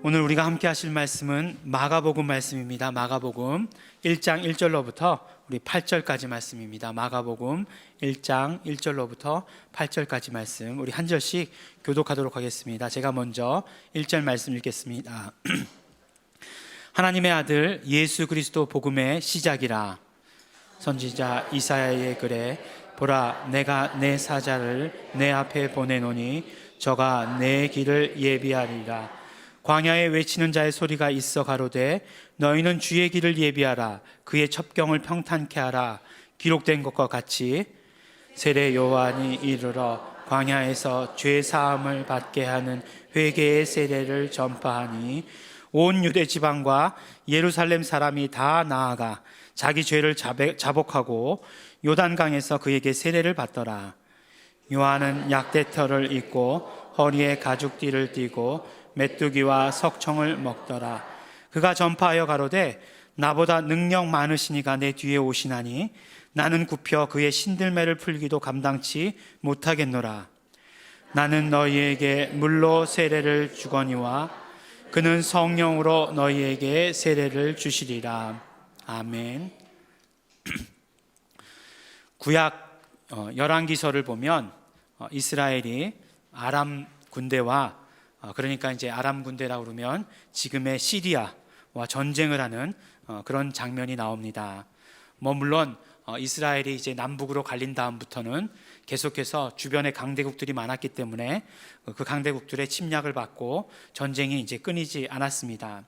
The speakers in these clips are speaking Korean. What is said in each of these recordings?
오늘 우리가 함께 하실 말씀은 마가복음 말씀입니다. 마가복음 1장 1절로부터 우리 8절까지 말씀입니다. 마가복음 1장 1절로부터 8절까지 말씀, 우리 한 절씩 교독하도록 하겠습니다. 제가 먼저 1절 말씀 읽겠습니다. 하나님의 아들 예수 그리스도 복음의 시작이라. 선지자 이사야의 글에 보라, 내가 내 사자를 내 앞에 보내노니 저가 내 길을 예비하리라. 광야에 외치는 자의 소리가 있어 가로되 너희는 주의 길을 예비하라. 그의 첩경을 평탄케 하라. 기록된 것과 같이 세례 요한이 이르러 광야에서 죄 사함을 받게 하는 회개의 세례를 전파하니 온 유대 지방과 예루살렘 사람이 다 나아가 자기 죄를 자복하고 요단강에서 그에게 세례를 받더라. 요한은 약대털을 입고 허리에 가죽띠를 띠고 메뚜기와 석청을 먹더라. 그가 전파하여 가로되 나보다 능력 많으시니가 내 뒤에 오시나니 나는 굽혀 그의 신들매를 풀기도 감당치 못하겠노라. 나는 너희에게 물로 세례를 주거니와 그는 성령으로 너희에게 세례를 주시리라. 아멘. 구약 열왕기서를 보면 이스라엘이 아람 군대와 그러니까 이제 아람 군대라고 그러면 지금의 시리아와 전쟁을 하는 그런 장면이 나옵니다. 물론 이스라엘이 이제 남북으로 갈린 다음부터는 계속해서 주변에 강대국들이 많았기 때문에 그 강대국들의 침략을 받고 전쟁이 이제 끊이지 않았습니다.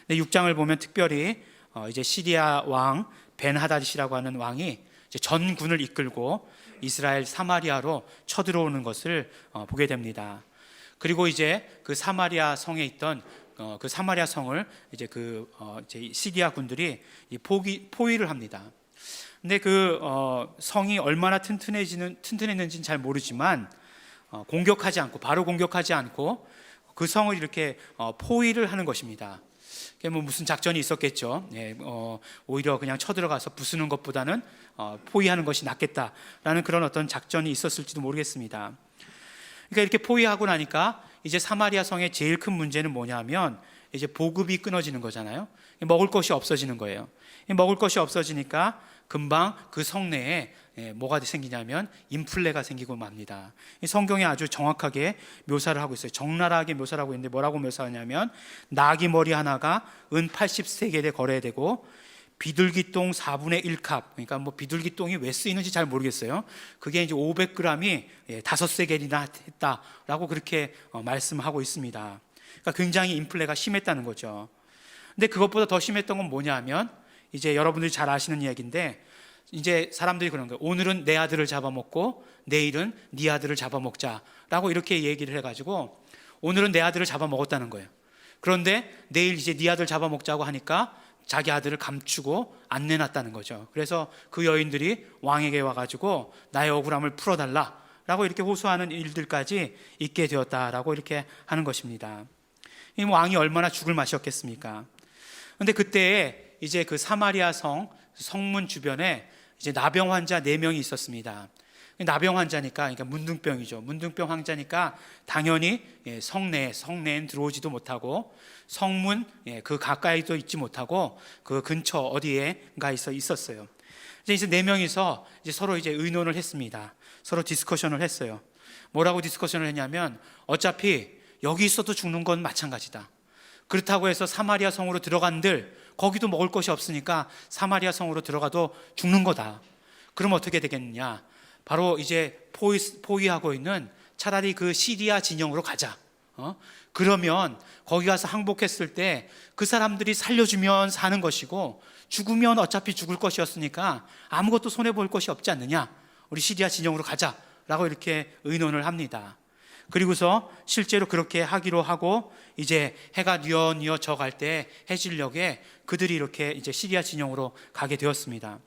근데 6장을 보면 특별히 이제 시리아 왕 벤하닷이라고 하는 왕이 이제 전군을 이끌고 이스라엘 사마리아로 쳐들어오는 것을 보게 됩니다. 그리고 이제 그 사마리아 성에 있던 그 사마리아 성을 이제 이제 시리아 군들이 포위를 합니다. 근데 그 성이 얼마나 튼튼했는지는 잘 모르지만 공격하지 않고 바로 공격하지 않고 그 성을 이렇게 포위를 하는 것입니다. 그게 무슨 작전이 있었겠죠. 오히려 그냥 쳐들어가서 부수는 것보다는 포위하는 것이 낫겠다라는 그런 어떤 작전이 있었을지도 모르겠습니다. 그러니까 이렇게 포위하고 나니까 이제 사마리아 성의 제일 큰 문제는 뭐냐면 이제 보급이 끊어지는 거잖아요. 먹을 것이 없어지는 거예요. 먹을 것이 없어지니까 금방 그 성내에 뭐가 생기냐면 인플레가 생기고 맙니다. 성경에 아주 정확하게 묘사를 하고 있어요. 적나라하게 묘사를 하고 있는데 뭐라고 묘사하냐면 나귀 머리 하나가 은 80세겔에 거래되고 비둘기똥 4분의 1컵, 그러니까 비둘기똥이 왜 쓰이는지 잘 모르겠어요. 그게 이제 500g이 5세겔이나 했다라고 그렇게 말씀하고 있습니다. 그러니까 굉장히 인플레가 심했다는 거죠. 근데 그것보다 더 심했던 건 뭐냐면 이제 여러분들이 잘 아시는 이야기인데 이제 사람들이 그런 거예요. 오늘은 내 아들을 잡아먹고 내일은 네 아들을 잡아먹자라고 이렇게 얘기를 해가지고 오늘은 내 아들을 잡아먹었다는 거예요. 그런데 내일 이제 네 아들 잡아먹자고 하니까 자기 아들을 감추고 안 내놨다는 거죠. 그래서 그 여인들이 왕에게 와가지고 나의 억울함을 풀어달라라고 이렇게 호소하는 일들까지 있게 되었다라고 이렇게 하는 것입니다. 이 왕이 얼마나 죽을 맛이었겠습니까? 그런데 그때에 이제 그 사마리아 성문 주변에 이제 나병 환자 4명이 있었습니다. 나병 환자니까, 그러니까 문둥병이죠. 문둥병 환자니까 당연히 성내엔 들어오지도 못하고 성문 그 가까이도 있지 못하고 그 근처 어디에가 있었어요. 이제 4명이서 이제 서로 이제 의논을 했습니다. 서로 디스커션을 했어요. 뭐라고 디스커션을 했냐면 어차피 여기 있어도 죽는 건 마찬가지다. 그렇다고 해서 사마리아 성으로 들어간들 거기도 먹을 것이 없으니까 사마리아 성으로 들어가도 죽는 거다. 그럼 어떻게 되겠느냐? 바로 이제 포위하고 있는 차라리 그 시리아 진영으로 가자. 그러면 거기 가서 항복했을 때 그 사람들이 살려주면 사는 것이고 죽으면 어차피 죽을 것이었으니까 아무것도 손해볼 것이 없지 않느냐. 우리 시리아 진영으로 가자라고 이렇게 의논을 합니다. 그리고서 실제로 그렇게 하기로 하고 이제 해가 뉘어 져갈 때 해질녘에 그들이 이렇게 이제 시리아 진영으로 가게 되었습니다.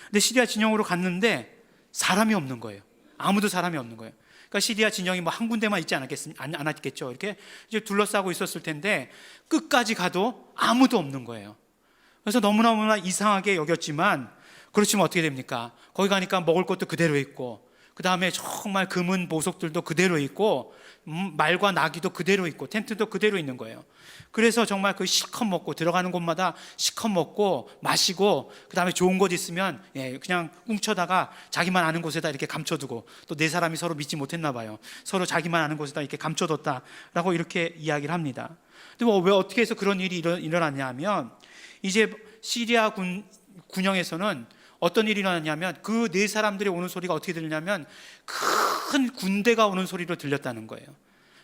근데 시리아 진영으로 갔는데 사람이 없는 거예요. 아무도 사람이 없는 거예요. 그러니까 시리아 진영이 한 군데만 있지 않았겠죠. 이렇게 이제 둘러싸고 있었을 텐데 끝까지 가도 아무도 없는 거예요. 그래서 너무나 이상하게 여겼지만 그렇지만 어떻게 됩니까? 거기 가니까 먹을 것도 그대로 있고 그 다음에 정말 금은 보석들도 그대로 있고 말과 나귀도 그대로 있고 텐트도 그대로 있는 거예요. 그래서 정말 그 실컷 먹고 들어가는 곳마다 실컷 먹고 마시고, 그 다음에 좋은 곳 있으면 그냥 꿍쳐다가 자기만 아는 곳에다 이렇게 감춰두고, 또 네 사람이 서로 믿지 못했나 봐요. 서로 자기만 아는 곳에다 이렇게 감춰뒀다라고 이렇게 이야기를 합니다. 근데 왜 어떻게 해서 그런 일이 일어났냐 하면, 이제 시리아 군영에서는 어떤 일이 일어났냐면, 그 네 사람들이 오는 소리가 어떻게 들리냐면 큰 군대가 오는 소리로 들렸다는 거예요.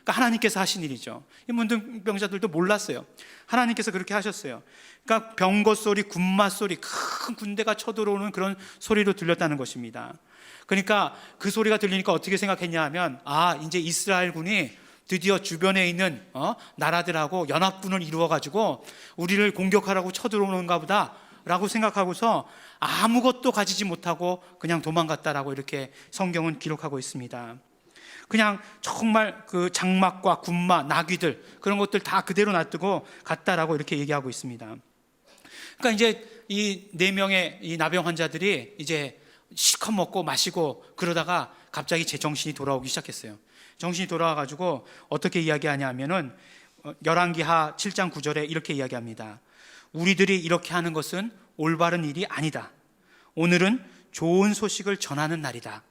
그러니까 하나님께서 하신 일이죠. 이 문둥병자들도 몰랐어요. 하나님께서 그렇게 하셨어요. 그러니까 병거 소리, 군마 소리, 큰 군대가 쳐들어오는 그런 소리로 들렸다는 것입니다. 그러니까 그 소리가 들리니까 어떻게 생각했냐 하면, 이제 이스라엘군이 드디어 주변에 있는 나라들하고 연합군을 이루어가지고 우리를 공격하라고 쳐들어오는가 보다 라고 생각하고서 아무것도 가지지 못하고 그냥 도망갔다라고 이렇게 성경은 기록하고 있습니다. 그냥 정말 그 장막과 군마, 나귀들, 그런 것들 다 그대로 놔두고 갔다라고 이렇게 얘기하고 있습니다. 그러니까 이제 이 4명의 이 나병 환자들이 이제 실컷 먹고 마시고 그러다가 갑자기 제 정신이 돌아오기 시작했어요. 정신이 돌아와가지고 어떻게 이야기하냐 하면은 열왕기하 7장 9절에 이렇게 이야기합니다. 우리들이 이렇게 하는 것은 올바른 일이 아니다. 오늘은 좋은 소식을 전하는 날이다.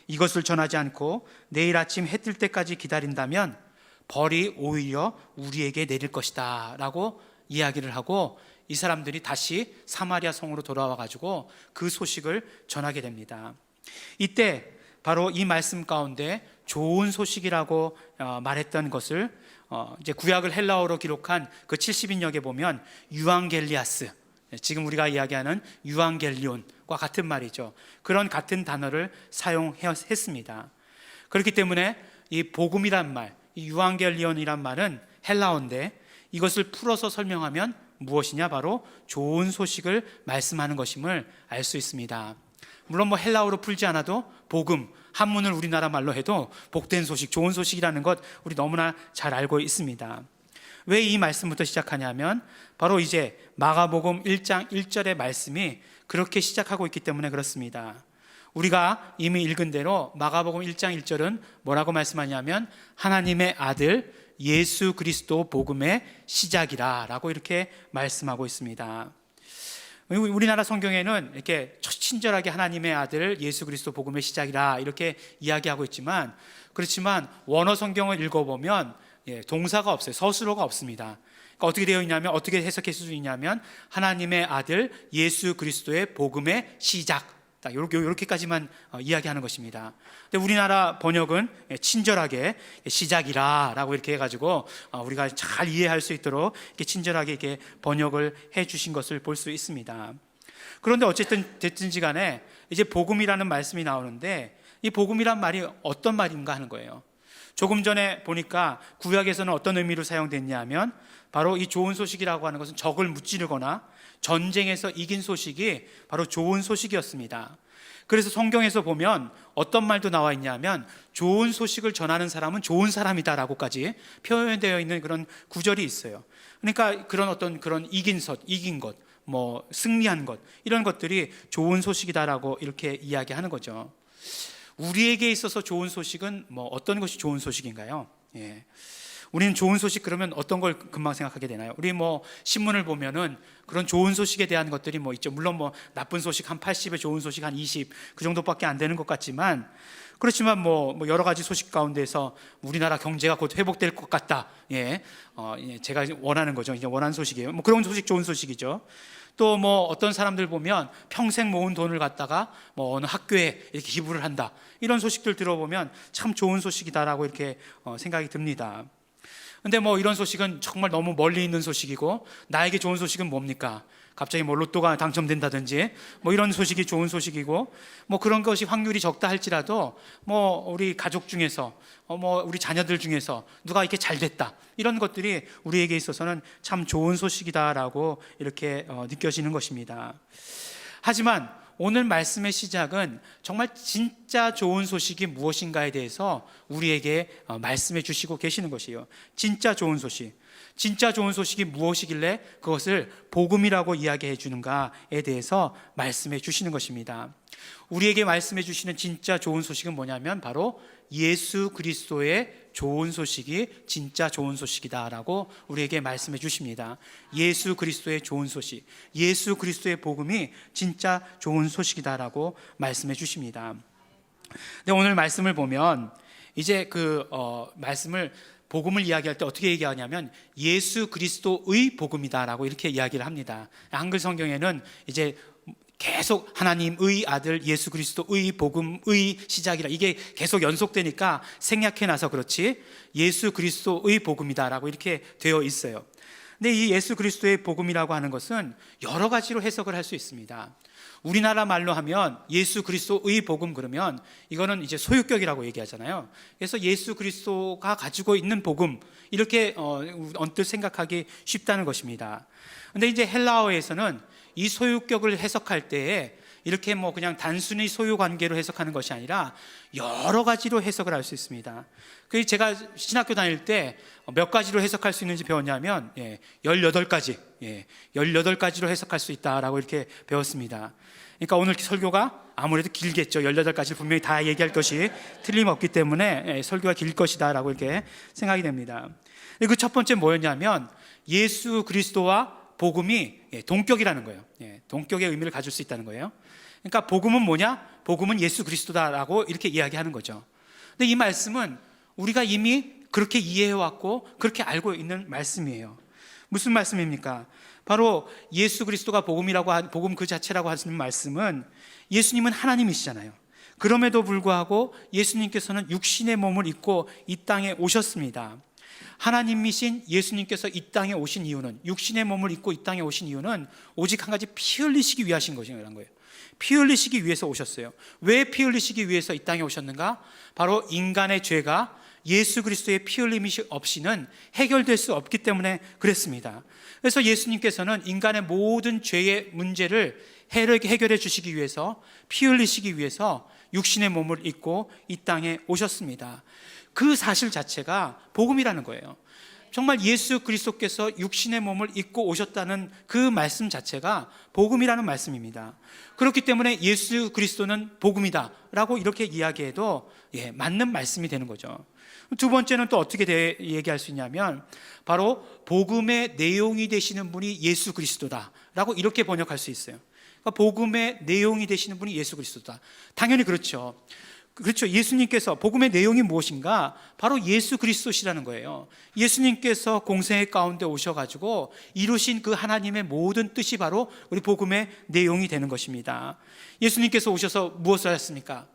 이것을 전하지 않고 내일 아침 해 뜰 때까지 기다린다면 벌이 오히려 우리에게 내릴 것이다 라고 이야기를 하고, 이 사람들이 다시 사마리아 성으로 돌아와 가지고 그 소식을 전하게 됩니다. 이때 바로 이 말씀 가운데 좋은 소식이라고 말했던 것을 이제 구약을 헬라어로 기록한 그 70인역에 보면 유앙겔리아스, 지금 우리가 이야기하는 유앙겔리온과 같은 말이죠. 그런 같은 단어를 사용했습니다. 그렇기 때문에 이 복음이란 말, 이 유앙겔리온이란 말은 헬라어인데, 이것을 풀어서 설명하면 무엇이냐? 바로 좋은 소식을 말씀하는 것임을 알 수 있습니다. 물론 헬라어로 풀지 않아도 복음, 한문을 우리나라 말로 해도 복된 소식, 좋은 소식이라는 것 우리 너무나 잘 알고 있습니다. 왜 이 말씀부터 시작하냐면, 바로 이제 마가복음 1장 1절의 말씀이 그렇게 시작하고 있기 때문에 그렇습니다. 우리가 이미 읽은 대로 마가복음 1장 1절은 뭐라고 말씀하냐면, 하나님의 아들 예수 그리스도 복음의 시작이라 라고 이렇게 말씀하고 있습니다. 우리나라 성경에는 이렇게 친절하게 하나님의 아들 예수 그리스도 복음의 시작이라 이렇게 이야기하고 있지만, 그렇지만 원어 성경을 읽어보면 동사가 없어요. 서술어가 없습니다. 그러니까 어떻게 되어 있냐면, 어떻게 해석할 수 있냐면, 하나님의 아들 예수 그리스도의 복음의 시작, 딱 이렇게까지만 이야기하는 것입니다. 근데 우리나라 번역은 친절하게 시작이라 라고 이렇게 해가지고 우리가 잘 이해할 수 있도록 이렇게 친절하게 이렇게 번역을 해 주신 것을 볼 수 있습니다. 그런데 어쨌든 됐든지 간에 이제 복음이라는 말씀이 나오는데, 이 복음이란 말이 어떤 말인가 하는 거예요. 조금 전에 보니까 구약에서는 어떤 의미로 사용됐냐 하면, 바로 이 좋은 소식이라고 하는 것은 적을 무찌르거나 전쟁에서 이긴 소식이 바로 좋은 소식이었습니다. 그래서 성경에서 보면 어떤 말도 나와 있냐면, 좋은 소식을 전하는 사람은 좋은 사람이다라고까지 표현되어 있는 그런 구절이 있어요. 그러니까 그런 이긴 것, 승리한 것, 이런 것들이 좋은 소식이다라고 이렇게 이야기하는 거죠. 우리에게 있어서 좋은 소식은 어떤 것이 좋은 소식인가요? 우리는 좋은 소식 그러면 어떤 걸 금방 생각하게 되나요? 우리 신문을 보면은 그런 좋은 소식에 대한 것들이 있죠. 물론 나쁜 소식 한 80에 좋은 소식 한 20, 그 정도밖에 안 되는 것 같지만, 그렇지만 여러 가지 소식 가운데서 우리나라 경제가 곧 회복될 것 같다. 제가 원하는 거죠. 이제 원하는 소식이에요. 그런 소식 좋은 소식이죠. 또 어떤 사람들 보면 평생 모은 돈을 갖다가 어느 학교에 이렇게 기부를 한다. 이런 소식들 들어보면 참 좋은 소식이다라고 이렇게 생각이 듭니다. 근데 이런 소식은 정말 너무 멀리 있는 소식이고, 나에게 좋은 소식은 뭡니까? 갑자기 로또가 당첨된다든지 이런 소식이 좋은 소식이고, 그런 것이 확률이 적다 할지라도 우리 가족 중에서 우리 자녀들 중에서 누가 이렇게 잘 됐다, 이런 것들이 우리에게 있어서는 참 좋은 소식이다라고 이렇게 느껴지는 것입니다. 하지만 오늘 말씀의 시작은 정말 진짜 좋은 소식이 무엇인가에 대해서 우리에게 말씀해 주시고 계시는 것이에요. 진짜 좋은 소식. 진짜 좋은 소식이 무엇이길래 그것을 복음이라고 이야기해 주는가에 대해서 말씀해 주시는 것입니다. 우리에게 말씀해 주시는 진짜 좋은 소식은 뭐냐면 바로 예수 그리스도의 좋은 소식이 진짜 좋은 소식이다라고 우리에게 말씀해 주십니다. 예수 그리스도의 좋은 소식, 예수 그리스도의 복음이 진짜 좋은 소식이다라고 말씀해 주십니다. 근데 오늘 말씀을 보면 이제 말씀을 복음을 이야기할 때 어떻게 얘기하냐면 예수 그리스도의 복음이다라고 이렇게 이야기를 합니다. 한글 성경에는 이제 계속 하나님의 아들 예수 그리스도의 복음의 시작이라 이게 계속 연속되니까 생략해놔서 그렇지 예수 그리스도의 복음이다라고 이렇게 되어 있어요. 근데 이 예수 그리스도의 복음이라고 하는 것은 여러 가지로 해석을 할 수 있습니다. 우리나라 말로 하면 예수 그리스도의 복음 그러면 이거는 이제 소유격이라고 얘기하잖아요. 그래서 예수 그리스도가 가지고 있는 복음 이렇게 언뜻 생각하기 쉽다는 것입니다. 근데 이제 헬라어에서는 이 소유격을 해석할 때에 이렇게 그냥 단순히 소유 관계로 해석하는 것이 아니라 여러 가지로 해석을 할 수 있습니다. 그래서 제가 신학교 다닐 때 몇 가지로 해석할 수 있는지 배웠냐면 18가지, 18가지로 해석할 수 있다라고 이렇게 배웠습니다. 그러니까 오늘 설교가 아무래도 길겠죠. 18가지를 분명히 다 얘기할 것이 틀림없기 때문에 설교가 길 것이다 라고 이렇게 생각이 됩니다. 그 첫 번째 뭐였냐면 예수 그리스도와 복음이 동격이라는 거예요. 동격의 의미를 가질 수 있다는 거예요. 그러니까 복음은 뭐냐? 복음은 예수 그리스도다라고 이렇게 이야기하는 거죠. 근데 이 말씀은 우리가 이미 그렇게 이해해왔고 그렇게 알고 있는 말씀이에요. 무슨 말씀입니까? 바로 예수 그리스도가 복음 그 자체라고 하시는 말씀은 예수님은 하나님이시잖아요. 그럼에도 불구하고 예수님께서는 육신의 몸을 입고 이 땅에 오셨습니다. 하나님이신 예수님께서 이 땅에 오신 이유는, 육신의 몸을 입고 이 땅에 오신 이유는 오직 한 가지, 피 흘리시기 위하신 것이라는 거예요. 피 흘리시기 위해서 오셨어요. 왜 피 흘리시기 위해서 이 땅에 오셨는가? 바로 인간의 죄가 예수 그리스도의 피 흘림이 없이는 해결될 수 없기 때문에 그랬습니다. 그래서 예수님께서는 인간의 모든 죄의 문제를 해결해 주시기 위해서, 피 흘리시기 위해서 육신의 몸을 입고 이 땅에 오셨습니다. 그 사실 자체가 복음이라는 거예요. 정말 예수 그리스도께서 육신의 몸을 입고 오셨다는 그 말씀 자체가 복음이라는 말씀입니다. 그렇기 때문에 예수 그리스도는 복음이다 라고 이렇게 이야기해도 맞는 말씀이 되는 거죠. 두 번째는 또 어떻게 얘기할 수 있냐면 바로 복음의 내용이 되시는 분이 예수 그리스도다 라고 이렇게 번역할 수 있어요. 그러니까 복음의 내용이 되시는 분이 예수 그리스도다. 당연히 그렇죠. 예수님께서 복음의 내용이 무엇인가? 바로 예수 그리스도시라는 거예요. 예수님께서 공생의 가운데 오셔가지고 이루신 그 하나님의 모든 뜻이 바로 우리 복음의 내용이 되는 것입니다. 예수님께서 오셔서 무엇을 하셨습니까?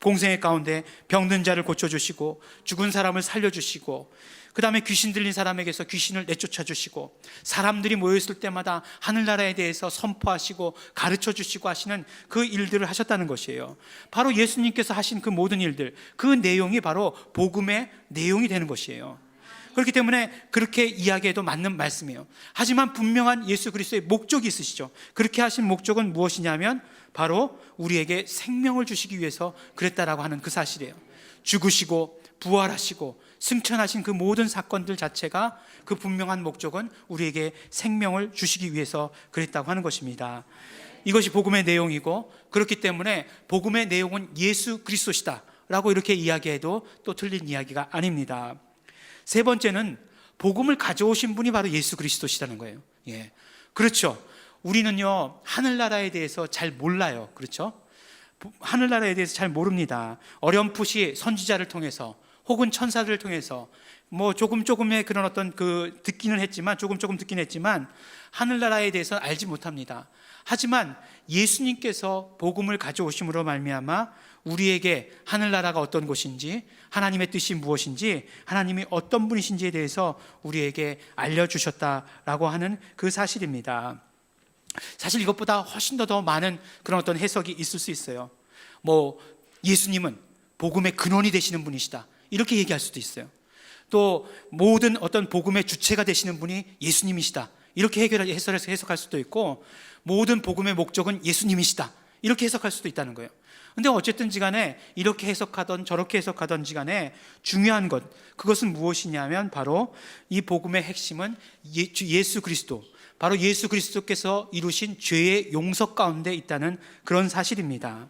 공생의 가운데 병든 자를 고쳐주시고 죽은 사람을 살려주시고 그 다음에 귀신 들린 사람에게서 귀신을 내쫓아 주시고 사람들이 모여있을 때마다 하늘나라에 대해서 선포하시고 가르쳐 주시고 하시는 그 일들을 하셨다는 것이에요. 바로 예수님께서 하신 그 모든 일들, 그 내용이 바로 복음의 내용이 되는 것이에요. 그렇기 때문에 그렇게 이야기해도 맞는 말씀이에요. 하지만 분명한 예수 그리스도의 목적이 있으시죠. 그렇게 하신 목적은 무엇이냐면 바로 우리에게 생명을 주시기 위해서 그랬다라고 하는 그 사실이에요. 죽으시고 부활하시고 승천하신 그 모든 사건들 자체가 그 분명한 목적은 우리에게 생명을 주시기 위해서 그랬다고 하는 것입니다. 이것이 복음의 내용이고, 그렇기 때문에 복음의 내용은 예수 그리스도시다 라고 이렇게 이야기해도 또 틀린 이야기가 아닙니다. 세 번째는 복음을 가져오신 분이 바로 예수 그리스도시라는 거예요. 그렇죠. 우리는요 하늘나라에 대해서 잘 몰라요. 그렇죠? 하늘나라에 대해서 잘 모릅니다. 어렴풋이 선지자를 통해서 혹은 천사들을 통해서 조금의 그런 어떤 듣기는 했지만, 조금 듣긴 했지만 하늘나라에 대해서 알지 못합니다. 하지만 예수님께서 복음을 가져오심으로 말미암아 우리에게 하늘나라가 어떤 곳인지, 하나님의 뜻이 무엇인지, 하나님이 어떤 분이신지에 대해서 우리에게 알려주셨다라고 하는 그 사실입니다. 사실 이것보다 훨씬 더 많은 그런 어떤 해석이 있을 수 있어요. 예수님은 복음의 근원이 되시는 분이시다 이렇게 얘기할 수도 있어요. 또 모든 어떤 복음의 주체가 되시는 분이 예수님이시다 이렇게 해석할 수도 있고, 모든 복음의 목적은 예수님이시다 이렇게 해석할 수도 있다는 거예요. 근데 어쨌든지 간에 이렇게 해석하던 저렇게 해석하던지 간에 중요한 것, 그것은 무엇이냐면 바로 이 복음의 핵심은 예수 그리스도, 바로 예수 그리스도께서 이루신 죄의 용서 가운데 있다는 그런 사실입니다.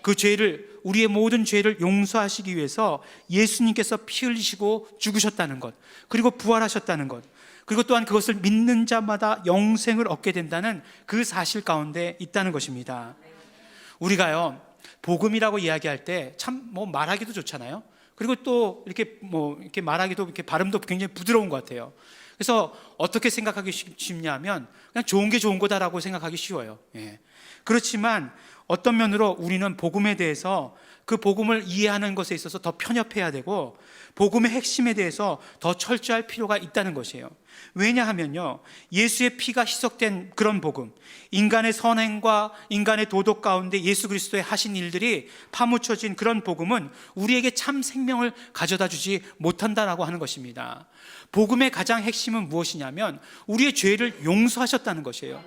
그 죄를, 우리의 모든 죄를 용서하시기 위해서 예수님께서 피 흘리시고 죽으셨다는 것, 그리고 부활하셨다는 것, 그리고 또한 그것을 믿는 자마다 영생을 얻게 된다는 그 사실 가운데 있다는 것입니다. 우리가요, 복음이라고 이야기할 때 참 말하기도 좋잖아요. 그리고 또 이렇게 말하기도 이렇게 발음도 굉장히 부드러운 것 같아요. 그래서 어떻게 생각하기 쉽냐면 그냥 좋은 게 좋은 거다라고 생각하기 쉬워요. 그렇지만 어떤 면으로 우리는 복음에 대해서, 그 복음을 이해하는 것에 있어서 더 편협해야 되고 복음의 핵심에 대해서 더 철저할 필요가 있다는 것이에요. 왜냐하면요, 예수의 피가 희석된 그런 복음, 인간의 선행과 인간의 도덕 가운데 예수 그리스도의 하신 일들이 파묻혀진 그런 복음은 우리에게 참 생명을 가져다 주지 못한다라고 하는 것입니다. 복음의 가장 핵심은 무엇이냐면 우리의 죄를 용서하셨다는 것이에요.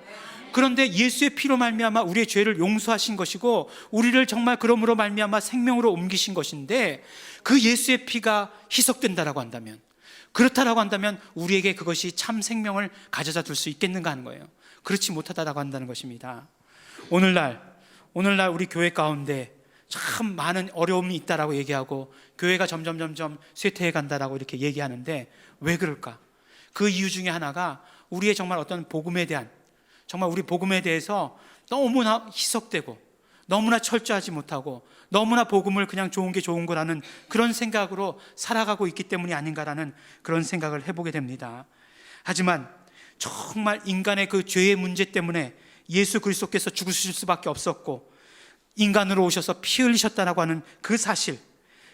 그런데 예수의 피로 말미암아 우리의 죄를 용서하신 것이고 우리를 정말 그러므로 말미암아 생명으로 옮기신 것인데, 그 예수의 피가 희석된다라고 한다면, 그렇다라고 한다면 우리에게 그것이 참 생명을 가져다 줄 수 있겠는가 하는 거예요. 그렇지 못하다라고 한다는 것입니다. 오늘날 우리 교회 가운데 참 많은 어려움이 있다라고 얘기하고 교회가 점점 쇠퇴해 간다라고 이렇게 얘기하는데 왜 그럴까? 그 이유 중에 하나가 우리의 정말 어떤 복음에 대한, 정말 우리 복음에 대해서 너무나 희석되고 너무나 철저하지 못하고 너무나 복음을 그냥 좋은 게 좋은 거라는 그런 생각으로 살아가고 있기 때문이 아닌가라는 그런 생각을 해보게 됩니다. 하지만 정말 인간의 그 죄의 문제 때문에 예수 그리스도께서 죽으실 수밖에 없었고 인간으로 오셔서 피 흘리셨다라고 하는 그 사실,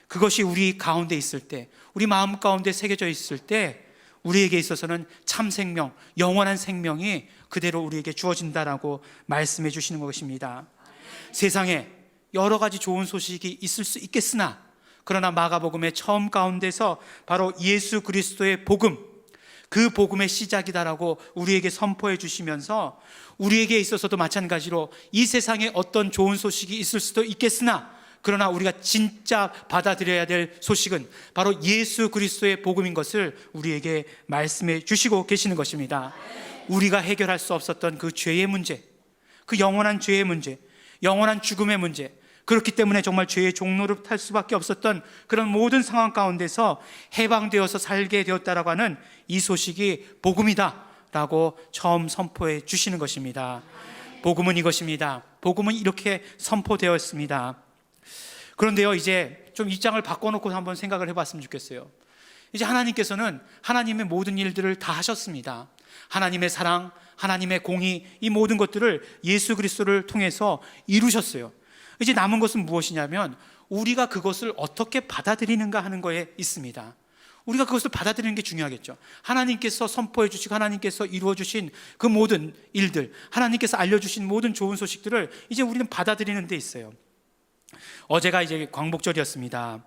그것이 우리 가운데 있을 때, 우리 마음 가운데 새겨져 있을 때 우리에게 있어서는 참 생명, 영원한 생명이 그대로 우리에게 주어진다라고 말씀해 주시는 것입니다. 세상에 여러 가지 좋은 소식이 있을 수 있겠으나, 그러나 마가복음의 처음 가운데서 바로 예수 그리스도의 복음, 그 복음의 시작이다라고 우리에게 선포해 주시면서 우리에게 있어서도 마찬가지로 이 세상에 어떤 좋은 소식이 있을 수도 있겠으나, 그러나 우리가 진짜 받아들여야 될 소식은 바로 예수 그리스도의 복음인 것을 우리에게 말씀해 주시고 계시는 것입니다. 우리가 해결할 수 없었던 그 죄의 문제, 그 영원한 죄의 문제, 영원한 죽음의 문제, 그렇기 때문에 정말 죄의 종로를 탈 수밖에 없었던 그런 모든 상황 가운데서 해방되어서 살게 되었다라고 하는 이 소식이 복음이다 라고 처음 선포해 주시는 것입니다. 복음은 이것입니다. 복음은 이렇게 선포되었습니다. 그런데요, 이제 좀 입장을 바꿔놓고 한번 생각을 해봤으면 좋겠어요. 이제 하나님께서는 하나님의 모든 일들을 다 하셨습니다. 하나님의 사랑, 하나님의 공의, 이 모든 것들을 예수 그리스도를 통해서 이루셨어요. 이제 남은 것은 무엇이냐면 우리가 그것을 어떻게 받아들이는가 하는 거에 있습니다. 우리가 그것을 받아들이는 게 중요하겠죠. 하나님께서 선포해 주시고 하나님께서 이루어 주신 그 모든 일들, 하나님께서 알려주신 모든 좋은 소식들을 이제 우리는 받아들이는 데 있어요. 어제가 이제 광복절이었습니다.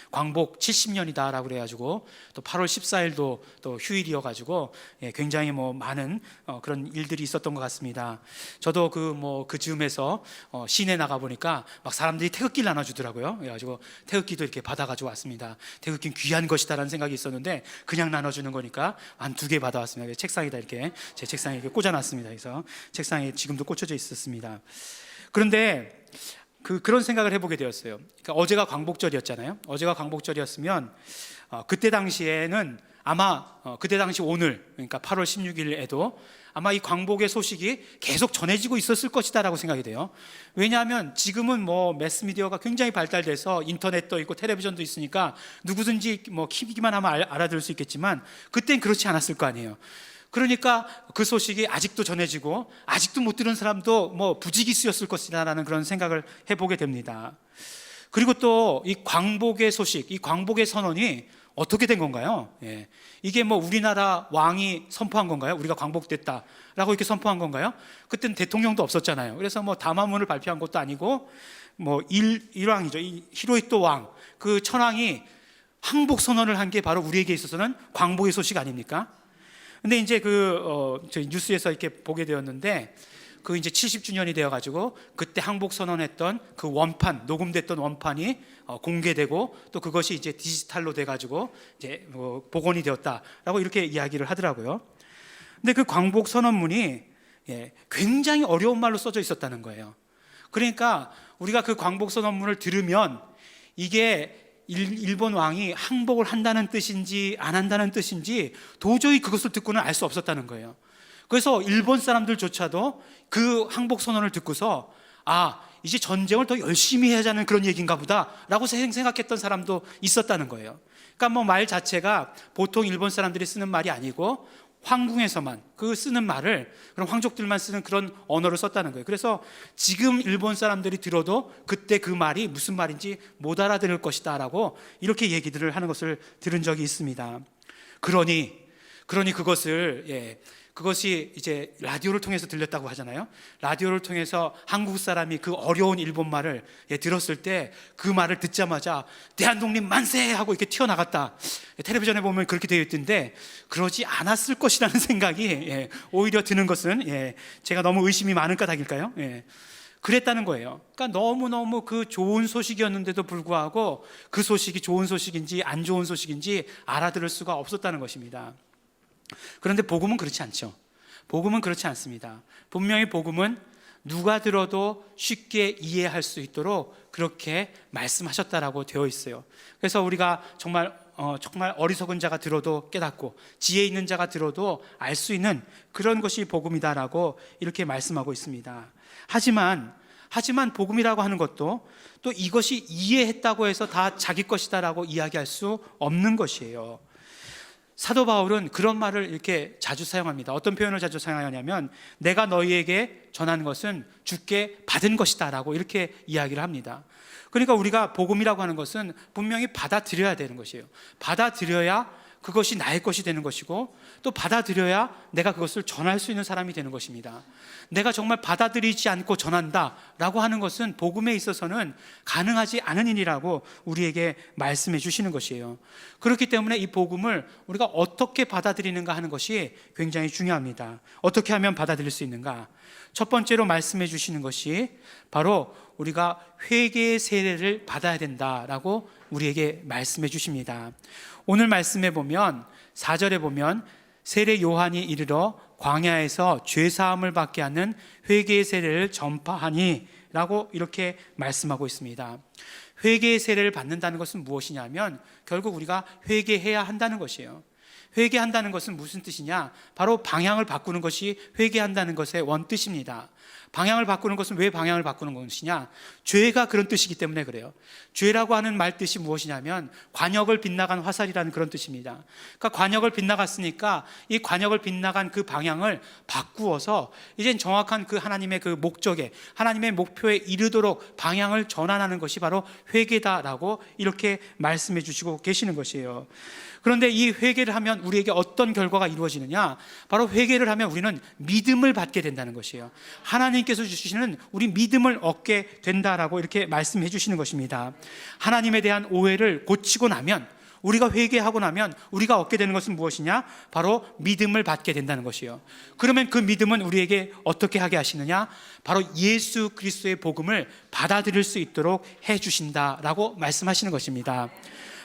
광복 70년이다라고 그래가지고 또 8월 14일도 또 휴일이어가지고 굉장히 많은 그런 일들이 있었던 것 같습니다. 저도 그 즈음에서 시내 나가 보니까 막 사람들이 태극기를 나눠주더라고요. 그래가지고 태극기도 이렇게 받아가지고 왔습니다. 태극기는 귀한 것이다라는 생각이 있었는데 그냥 나눠주는 거니까 한 2개 받아왔습니다. 책상에다 이렇게 제 책상에 이렇게 꽂아놨습니다. 그래서 책상에 지금도 꽂혀져 있었습니다. 그런데 그런 생각을 해보게 되었어요. 그러니까 어제가 광복절이었잖아요. 어제가 광복절이었으면 그때 당시에는 아마 그때 당시 오늘, 그러니까 8월 16일에도 아마 이 광복의 소식이 계속 전해지고 있었을 것이다라고 생각이 돼요. 왜냐하면 지금은 매스미디어가 굉장히 발달돼서 인터넷도 있고 텔레비전도 있으니까 누구든지 키기만 하면 알아들을 수 있겠지만 그땐 그렇지 않았을 거 아니에요. 그러니까 그 소식이 아직도 전해지고 아직도 못 들은 사람도 부지기수였을 것이라는 그런 생각을 해보게 됩니다. 그리고 또 이 광복의 소식, 이 광복의 선언이 어떻게 된 건가요? 이게 우리나라 왕이 선포한 건가요? 우리가 광복됐다라고 이렇게 선포한 건가요? 그때는 대통령도 없었잖아요. 그래서 담화문을 발표한 것도 아니고 일왕이죠. 이 히로히토 왕, 그 천황이 항복 선언을 한 게 바로 우리에게 있어서는 광복의 소식 아닙니까? 근데 이제 저희 뉴스에서 이렇게 보게 되었는데 그 이제 70주년이 되어가지고 그때 항복 선언했던 그 원판, 녹음됐던 원판이 공개되고 또 그것이 이제 디지털로 돼가지고 이제 복원이 되었다라고 이렇게 이야기를 하더라고요. 근데 그 광복 선언문이 굉장히 어려운 말로 써져 있었다는 거예요. 그러니까 우리가 그 광복 선언문을 들으면 이게 일본 왕이 항복을 한다는 뜻인지 안 한다는 뜻인지 도저히 그것을 듣고는 알 수 없었다는 거예요. 그래서 일본 사람들조차도 그 항복 선언을 듣고서 이제 전쟁을 더 열심히 해야하는 그런 얘기인가 보다 라고 생각했던 사람도 있었다는 거예요. 그러니까 말 자체가 보통 일본 사람들이 쓰는 말이 아니고 황궁에서만 그 쓰는 말을, 그럼 황족들만 쓰는 그런 언어를 썼다는 거예요. 그래서 지금 일본 사람들이 들어도 그때 그 말이 무슨 말인지 못 알아들을 것이다 라고 이렇게 얘기들을 하는 것을 들은 적이 있습니다. 그러니 그것이 이제 라디오를 통해서 들렸다고 하잖아요. 라디오를 통해서 한국 사람이 그 어려운 일본말을 들었을 때 그 말을 듣자마자 대한독립 만세! 하고 이렇게 튀어나갔다. 텔레비전에 보면 그렇게 되어 있던데 그러지 않았을 것이라는 생각이 오히려 드는 것은 제가 너무 의심이 많은 까닭일까요? 그랬다는 거예요. 그러니까 너무너무 그 좋은 소식이었는데도 불구하고 그 소식이 좋은 소식인지 안 좋은 소식인지 알아들을 수가 없었다는 것입니다. 그런데 복음은 그렇지 않죠. 복음은 그렇지 않습니다. 분명히 복음은 누가 들어도 쉽게 이해할 수 있도록 그렇게 말씀하셨다라고 되어 있어요. 그래서 우리가 정말 어리석은 자가 들어도 깨닫고 지혜 있는 자가 들어도 알 수 있는 그런 것이 복음이다라고 이렇게 말씀하고 있습니다. 하지만 복음이라고 하는 것도 또 이것이 이해했다고 해서 다 자기 것이다라고 이야기할 수 없는 것이에요. 사도 바울은 그런 말을 이렇게 자주 사용합니다. 어떤 표현을 자주 사용하냐면 내가 너희에게 전한 것은 주께 받은 것이다 라고 이렇게 이야기를 합니다. 그러니까 우리가 복음이라고 하는 것은 분명히 받아들여야 되는 것이에요. 받아들여야 그것이 나의 것이 되는 것이고 또 받아들여야 내가 그것을 전할 수 있는 사람이 되는 것입니다. 내가 정말 받아들이지 않고 전한다 라고 하는 것은 복음에 있어서는 가능하지 않은 일이라고 우리에게 말씀해 주시는 것이에요. 그렇기 때문에 이 복음을 우리가 어떻게 받아들이는가 하는 것이 굉장히 중요합니다. 어떻게 하면 받아들일 수 있는가? 첫 번째로 말씀해 주시는 것이 바로 우리가 회개의 세례를 받아야 된다라고 우리에게 말씀해 주십니다. 오늘 말씀에 보면 4절에 보면 세례 요한이 이르러 광야에서 죄사함을 받게 하는 회개의 세례를 전파하니 라고 이렇게 말씀하고 있습니다. 회개의 세례를 받는다는 것은 무엇이냐면 결국 우리가 회개해야 한다는 것이에요. 회개한다는 것은 무슨 뜻이냐? 바로 방향을 바꾸는 것이 회개한다는 것의 원뜻입니다. 방향을 바꾸는 것은 왜 방향을 바꾸는 것이냐? 죄가 그런 뜻이기 때문에 그래요. 죄라고 하는 말 뜻이 무엇이냐면 관역을 빗나간 화살이라는 그런 뜻입니다. 그러니까 관역을 빗나갔으니까 이 관역을 빗나간 그 방향을 바꾸어서 이젠 정확한 그 하나님의 그 목적에, 하나님의 목표에 이르도록 방향을 전환하는 것이 바로 회개다라고 이렇게 말씀해 주시고 계시는 것이에요. 그런데 이 회개를 하면 우리에게 어떤 결과가 이루어지느냐? 바로 회개를 하면 우리는 믿음을 받게 된다는 것이에요. 하나님께서 주시는 우리 믿음을 얻게 된다라고 이렇게 말씀해 주시는 것입니다. 하나님에 대한 오해를 고치고 나면, 우리가 회개하고 나면 우리가 얻게 되는 것은 무엇이냐? 바로 믿음을 받게 된다는 것이에요. 그러면 그 믿음은 우리에게 어떻게 하게 하시느냐? 바로 예수 그리스도의 복음을 받아들일 수 있도록 해 주신다라고 말씀하시는 것입니다.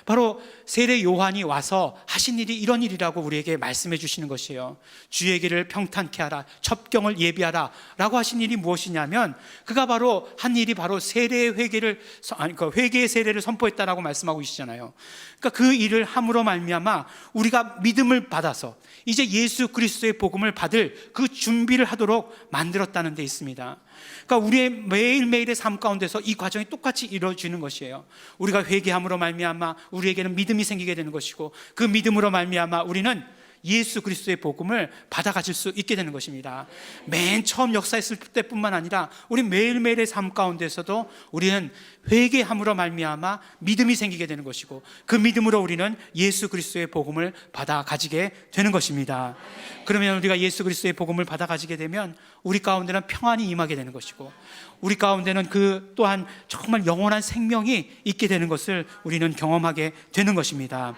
바로 세례 요한이 와서 하신 일이 이런 일이라고 우리에게 말씀해 주시는 것이에요. 주의 길을 평탄케 하라, 첩경을 예비하라 라고 하신 일이 무엇이냐면 그가 바로 한 일이 바로 세례의 회개의 세례를 선포했다라고 말씀하고 계시잖아요. 그러니까 그 일을 함으로 말미암아 우리가 믿음을 받아서 이제 예수 그리스도의 복음을 받을 그 준비를 하도록 만들었다는 데 있습니다. 그러니까 우리의 매일매일의 삶 가운데서 이 과정이 똑같이 이루어지는 것이에요. 우리가 회개함으로 말미암아 우리에게는 믿음이 생기게 되는 것이고 그 믿음으로 말미암아 우리는 예수 그리스도의 복음을 받아가질 수 있게 되는 것입니다. 맨 처음 역사했을 때뿐만 아니라 우리 매일매일의 삶 가운데서도 우리는 회개함으로 말미암아 믿음이 생기게 되는 것이고 그 믿음으로 우리는 예수 그리스도의 복음을 받아가지게 되는 것입니다. 그러면 우리가 예수 그리스도의 복음을 받아가지게 되면 우리 가운데는 평안이 임하게 되는 것이고 우리 가운데는 그 또한 정말 영원한 생명이 있게 되는 것을 우리는 경험하게 되는 것입니다.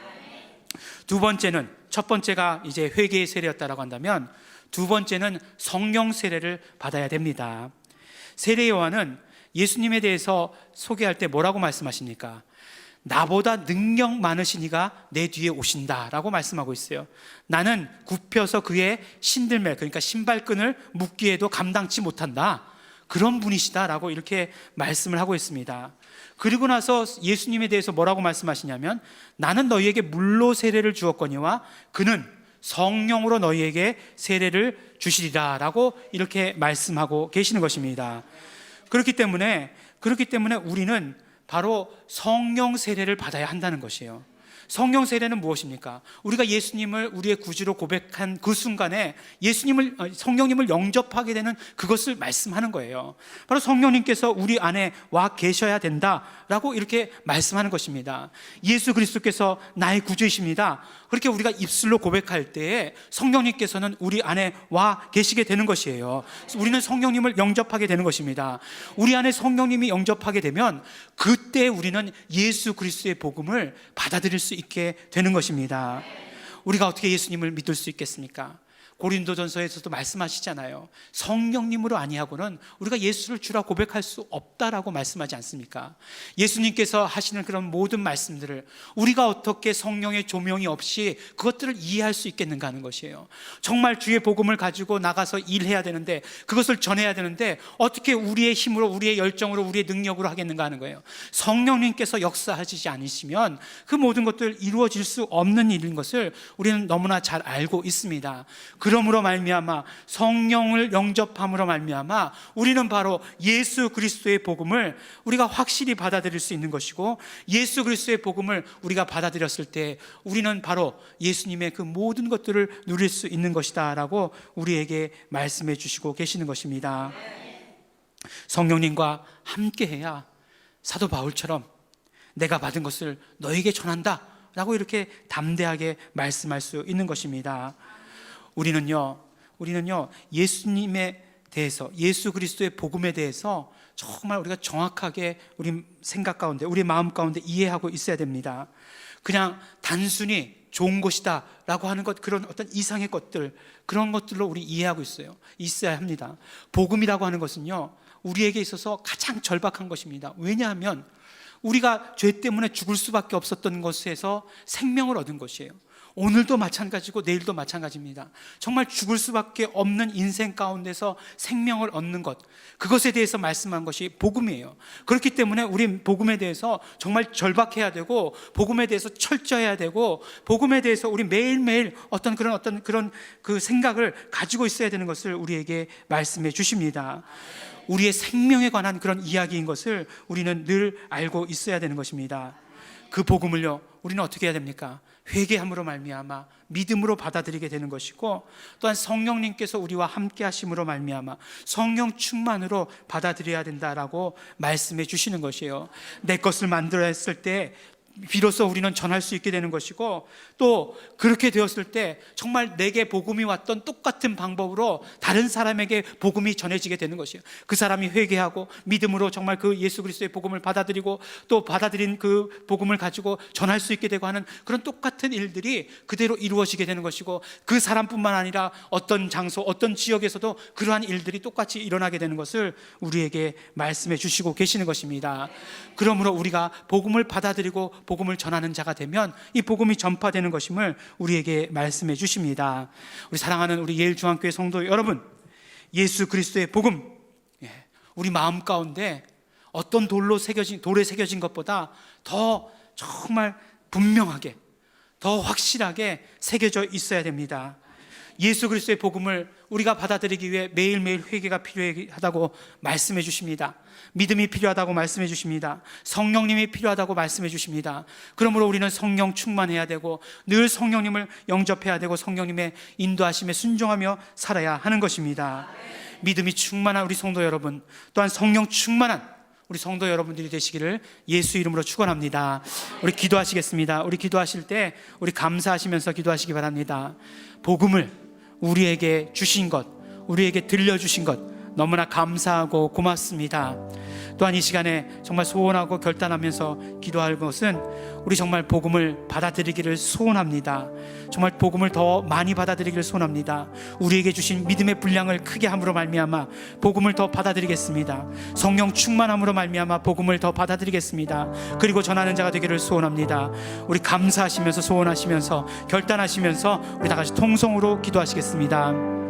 두 번째는, 첫 번째가 이제 회개의 세례였다라고 한다면 두 번째는 성령 세례를 받아야 됩니다. 세례 요한은 예수님에 대해서 소개할 때 뭐라고 말씀하십니까? 나보다 능력 많으신 이가 내 뒤에 오신다라고 말씀하고 있어요. 나는 굽혀서 그의 신들매, 그러니까 신발끈을 묶기에도 감당치 못한다, 그런 분이시다라고 이렇게 말씀을 하고 있습니다. 그리고 나서 예수님에 대해서 뭐라고 말씀하시냐면, 나는 너희에게 물로 세례를 주었거니와 그는 성령으로 너희에게 세례를 주시리라 라고 이렇게 말씀하고 계시는 것입니다. 그렇기 때문에 우리는 바로 성령 세례를 받아야 한다는 것이에요. 성령 세례는 무엇입니까? 우리가 예수님을 우리의 구주로 고백한 그 순간에 성령님을 영접하게 되는 그것을 말씀하는 거예요. 바로 성령님께서 우리 안에 와 계셔야 된다라고 이렇게 말씀하는 것입니다. 예수 그리스도께서 나의 구주이십니다, 그렇게 우리가 입술로 고백할 때에 성령님께서는 우리 안에 와 계시게 되는 것이에요. 우리는 성령님을 영접하게 되는 것입니다. 우리 안에 성령님이 영접하게 되면 그때 우리는 예수 그리스도의 복음을 받아들일 수 있게 되는 것입니다. 우리가 어떻게 예수님을 믿을 수 있겠습니까? 고린도전서에서도 말씀하시잖아요. 성령님으로 아니하고는 우리가 예수를 주라 고백할 수 없다라고 말씀하지 않습니까? 예수님께서 하시는 그런 모든 말씀들을 우리가 어떻게 성령의 조명이 없이 그것들을 이해할 수 있겠는가 하는 것이에요. 정말 주의 복음을 가지고 나가서 일해야 되는데, 그것을 전해야 되는데 어떻게 우리의 힘으로, 우리의 열정으로, 우리의 능력으로 하겠는가 하는 거예요. 성령님께서 역사하시지 않으시면 그 모든 것들 이루어질 수 없는 일인 것을 우리는 너무나 잘 알고 있습니다. 그러므로 말미암아, 성령을 영접함으로 말미암아 우리는 바로 예수 그리스도의 복음을 우리가 확실히 받아들일 수 있는 것이고, 예수 그리스도의 복음을 우리가 받아들였을 때 우리는 바로 예수님의 그 모든 것들을 누릴 수 있는 것이다 라고 우리에게 말씀해 주시고 계시는 것입니다. 성령님과 함께해야 사도 바울처럼 내가 받은 것을 너에게 전한다 라고 이렇게 담대하게 말씀할 수 있는 것입니다. 우리는요 예수님에 대해서, 예수 그리스도의 복음에 대해서 정말 우리가 정확하게 우리 생각 가운데, 우리 마음 가운데 이해하고 있어야 됩니다. 그냥 단순히 좋은 것이다 라고 하는 것, 그런 어떤 이상의 것들, 그런 것들로 우리 이해하고 있어야 합니다. 복음이라고 하는 것은요 우리에게 있어서 가장 절박한 것입니다. 왜냐하면 우리가 죄 때문에 죽을 수밖에 없었던 것에서 생명을 얻은 것이에요. 오늘도 마찬가지고 내일도 마찬가지입니다. 정말 죽을 수밖에 없는 인생 가운데서 생명을 얻는 것, 그것에 대해서 말씀한 것이 복음이에요. 그렇기 때문에 우리 복음에 대해서 정말 절박해야 되고, 복음에 대해서 철저해야 되고, 복음에 대해서 우리 매일매일 어떤 그런 그 생각을 가지고 있어야 되는 것을 우리에게 말씀해 주십니다. 우리의 생명에 관한 그런 이야기인 것을 우리는 늘 알고 있어야 되는 것입니다. 그 복음을요 우리는 어떻게 해야 됩니까? 회개함으로 말미암아 믿음으로 받아들이게 되는 것이고, 또한 성령님께서 우리와 함께 하심으로 말미암아 성령 충만으로 받아들여야 된다라고 말씀해 주시는 것이에요. 내 것을 만들었을 때 비로소 우리는 전할 수 있게 되는 것이고, 또 그렇게 되었을 때 정말 내게 복음이 왔던 똑같은 방법으로 다른 사람에게 복음이 전해지게 되는 것이에요. 그 사람이 회개하고 믿음으로 정말 그 예수 그리스도의 복음을 받아들이고, 또 받아들인 그 복음을 가지고 전할 수 있게 되고 하는 그런 똑같은 일들이 그대로 이루어지게 되는 것이고, 그 사람뿐만 아니라 어떤 장소, 어떤 지역에서도 그러한 일들이 똑같이 일어나게 되는 것을 우리에게 말씀해 주시고 계시는 것입니다. 그러므로 우리가 복음을 받아들이고 복음을 전하는 자가 되면 이 복음이 전파되는 것임을 우리에게 말씀해 주십니다. 우리 사랑하는 우리 예일중앙교회 성도 여러분, 예수 그리스도의 복음, 우리 마음 가운데 어떤 돌에 새겨진 것보다 더 정말 분명하게, 더 확실하게 새겨져 있어야 됩니다. 예수 그리스도의 복음을 우리가 받아들이기 위해 매일매일 회개가 필요하다고 말씀해 주십니다. 믿음이 필요하다고 말씀해 주십니다. 성령님이 필요하다고 말씀해 주십니다. 그러므로 우리는 성령 충만해야 되고, 늘 성령님을 영접해야 되고, 성령님의 인도하심에 순종하며 살아야 하는 것입니다. 믿음이 충만한 우리 성도 여러분, 또한 성령 충만한 우리 성도 여러분들이 되시기를 예수 이름으로 축원합니다. 우리 기도하시겠습니다. 우리 기도하실 때 우리 감사하시면서 기도하시기 바랍니다. 복음을 우리에게 주신 것, 우리에게 들려주신 것 너무나 감사하고 고맙습니다. 또한 이 시간에 정말 소원하고 결단하면서 기도할 것은 우리 정말 복음을 받아들이기를 소원합니다. 정말 복음을 더 많이 받아들이기를 소원합니다. 우리에게 주신 믿음의 분량을 크게 함으로 말미암아 복음을 더 받아들이겠습니다. 성령 충만함으로 말미암아 복음을 더 받아들이겠습니다. 그리고 전하는 자가 되기를 소원합니다. 우리 감사하시면서 소원하시면서 결단하시면서 우리 다 같이 통성으로 기도하시겠습니다.